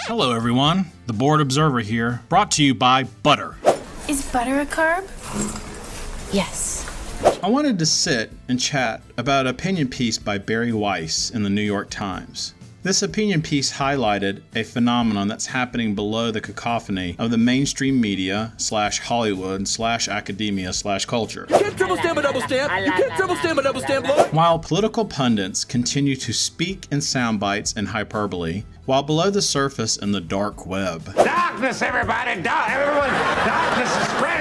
Hello everyone, the Board Observer here, brought to you by butter. Is butter a carb? Yes. I wanted to sit and chat about an opinion piece by Bret Weinstein in the New York Times. This opinion piece highlighted a phenomenon that's happening below the cacophony of the mainstream media / Hollywood / academia / culture. You can't triple stamp a double stamp. You can't triple stamp a double stamp, Lord. While political pundits continue to speak in sound bites and hyperbole, while below the surface in the dark web, Darkness, everybody! Darkness is spreading!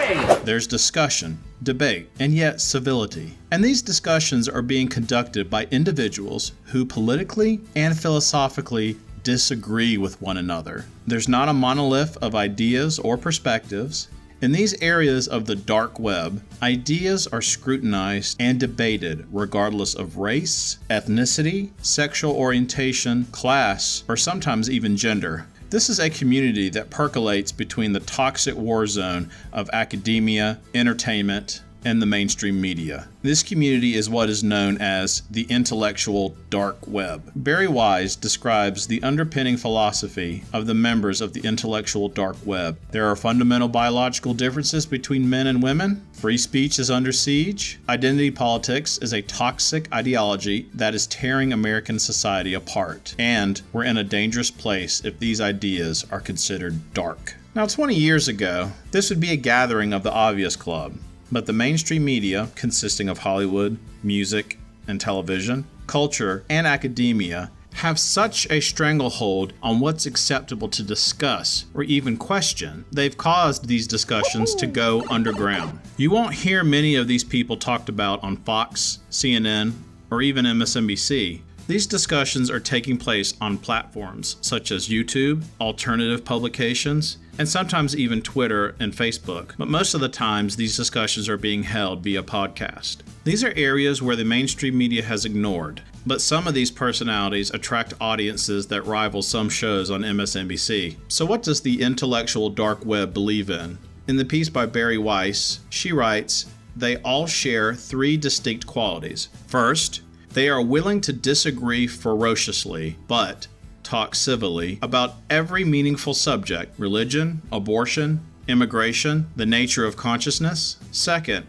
there's discussion, debate, and yet civility. And these discussions are being conducted by individuals who politically and philosophically disagree with one another. There's not a monolith of ideas or perspectives. In these areas of the dark web, ideas are scrutinized and debated regardless of race, ethnicity, sexual orientation, class, or sometimes even gender. This is a community that percolates between the toxic war zone of academia, entertainment, and the mainstream media. This community is what is known as the intellectual dark web. Bret Weinstein describes the underpinning philosophy of the members of the intellectual dark web. There are fundamental biological differences between men and women. Free speech is under siege. Identity politics is a toxic ideology that is tearing American society apart. And we're in a dangerous place if these ideas are considered dark. Now, 20 years ago, this would be a gathering of the obvious club. But the mainstream media, consisting of Hollywood, music, and television, culture, and academia, have such a stranglehold on what's acceptable to discuss or even question, they've caused these discussions to go underground. You won't hear many of these people talked about on Fox, CNN, or even MSNBC. These discussions are taking place on platforms such as YouTube, alternative publications, and sometimes even Twitter and Facebook. But most of the times, these discussions are being held via podcast. These are areas where the mainstream media has ignored, but some of these personalities attract audiences that rival some shows on MSNBC. So what does the intellectual dark web believe in? In the piece by Bret Weinstein, she writes, they all share three distinct qualities. First, they are willing to disagree ferociously, but talk civilly about every meaningful subject: religion, abortion, immigration, the nature of consciousness. Second,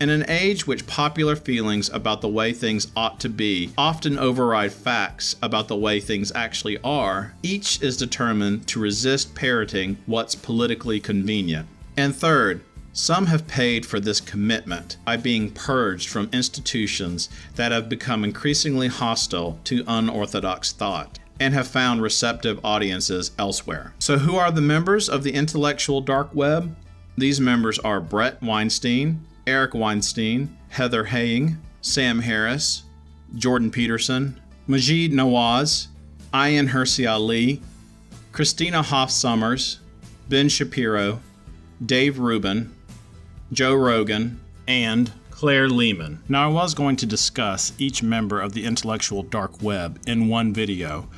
in an age which popular feelings about the way things ought to be often override facts about the way things actually are, each is determined to resist parroting what's politically convenient. And third, some have paid for this commitment by being purged from institutions that have become increasingly hostile to unorthodox thought and have found receptive audiences elsewhere. So who are the members of the intellectual dark web? These members are Bret Weinstein, Eric Weinstein, Heather Heying, Sam Harris, Jordan Peterson, Maajid Nawaz, Ayaan Hirsi Ali, Christina Hoff Sommers, Ben Shapiro, Dave Rubin, Joe Rogan, and Claire Lehman. Now, I was going to discuss each member of the intellectual dark web in one video,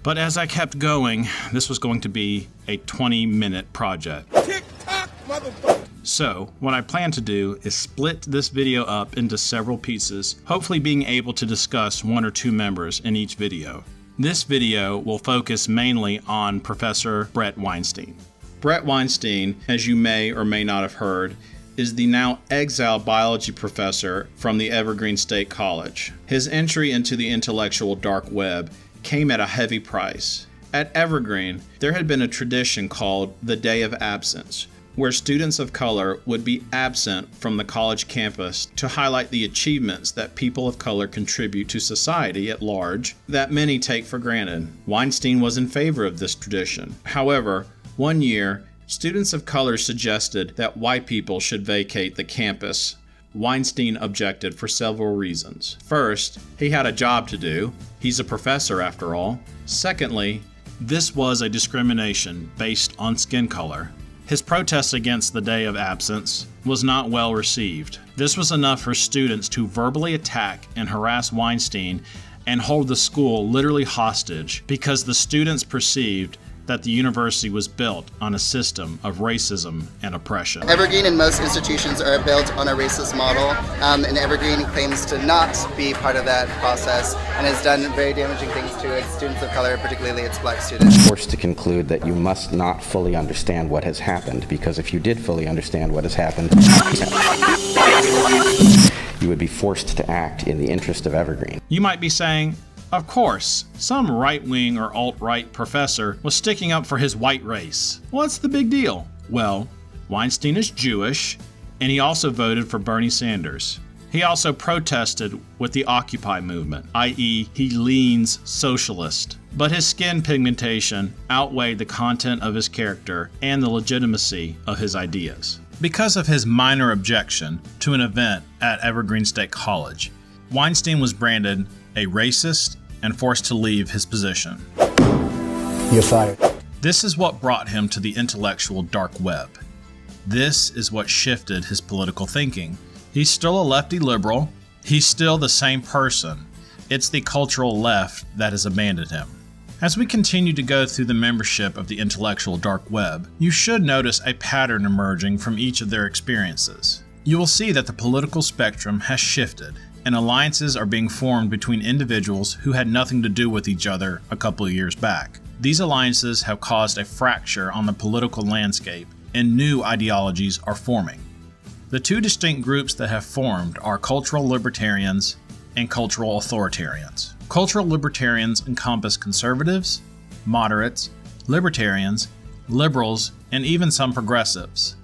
but as I kept going, this was going to be a 20-minute project. Tick-tock, motherfucker. So, what I plan to do is split this video up into several pieces, hopefully being able to discuss one or two members in each video. This video will focus mainly on Professor Bret Weinstein. Bret Weinstein, as you may or may not have heard, is the now exiled biology professor from the Evergreen State College. His entry into the intellectual dark web came at a heavy price. At Evergreen, there had been a tradition called the Day of Absence, where students of color would be absent from the college campus to highlight the achievements that people of color contribute to society at large that many take for granted. Weinstein was in favor of this tradition. However, one year, students of color suggested that white people should vacate the campus. Weinstein objected for several reasons. First, he had a job to do. He's a professor after all. Secondly, this was a discrimination based on skin color. His protest against the Day of Absence was not well received. This was enough for students to verbally attack and harass Weinstein and hold the school literally hostage because the students perceived that the university was built on a system of racism and oppression. Evergreen and most institutions are built on a racist model, and Evergreen claims to not be part of that process and has done very damaging things to its students of color, particularly its black students. Forced to conclude that you must not fully understand what has happened, because if you did fully understand what has happened, you would be forced to act in the interest of Evergreen. You might be saying, of course, some right-wing or alt-right professor was sticking up for his white race. What's the big deal? Well, Weinstein is Jewish, and he also voted for Bernie Sanders. He also protested with the Occupy movement, i.e., he leans socialist. But his skin pigmentation outweighed the content of his character and the legitimacy of his ideas. Because of his minor objection to an event at Evergreen State College, Weinstein was branded a racist and forced to leave his position. You're fired. This is what brought him to the intellectual dark web. This is what shifted his political thinking. He's still a lefty liberal. He's still the same person. It's the cultural left that has abandoned him. As we continue to go through the membership of the intellectual dark web, you should notice a pattern emerging from each of their experiences. You will see that the political spectrum has shifted, and alliances are being formed between individuals who had nothing to do with each other a couple of years back. These alliances have caused a fracture on the political landscape, and new ideologies are forming. The two distinct groups that have formed are cultural libertarians and cultural authoritarians. Cultural libertarians encompass conservatives, moderates, libertarians, liberals, and even some progressives.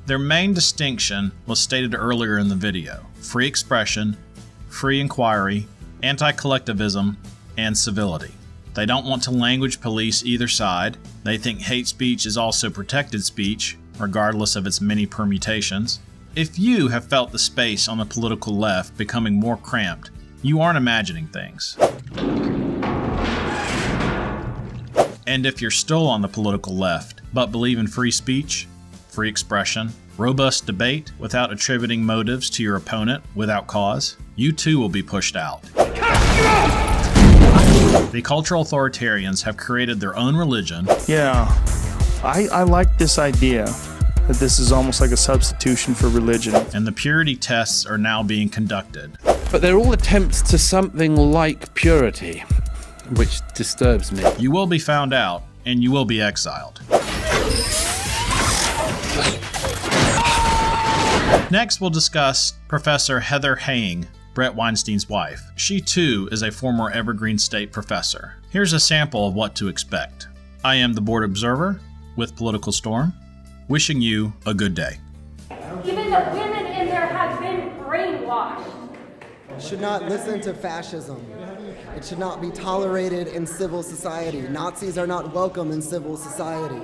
Their main distinction was stated earlier in the video: free expression, free inquiry, anti-collectivism, and civility. They don't want to language police either side. They think hate speech is also protected speech, regardless of its many permutations. If you have felt the space on the political left becoming more cramped, you aren't imagining things. And if you're still on the political left, but believe in free speech, free expression, robust debate without attributing motives to your opponent without cause, you too will be pushed out. The cultural authoritarians have created their own religion. Yeah, I like this idea that this is almost like a substitution for religion. And the purity tests are now being conducted. But they're all attempts to something like purity, which disturbs me. You will be found out, and you will be exiled. Next, we'll discuss Professor Heather Haying, Bret Weinstein's wife. She too is a former Evergreen State professor. Here's a sample of what to expect. I am the board observer with Political Storm, wishing you a good day. Even the women in there have been brainwashed. Should not listen to fascism. It should not be tolerated in civil society. Nazis are not welcome in civil society.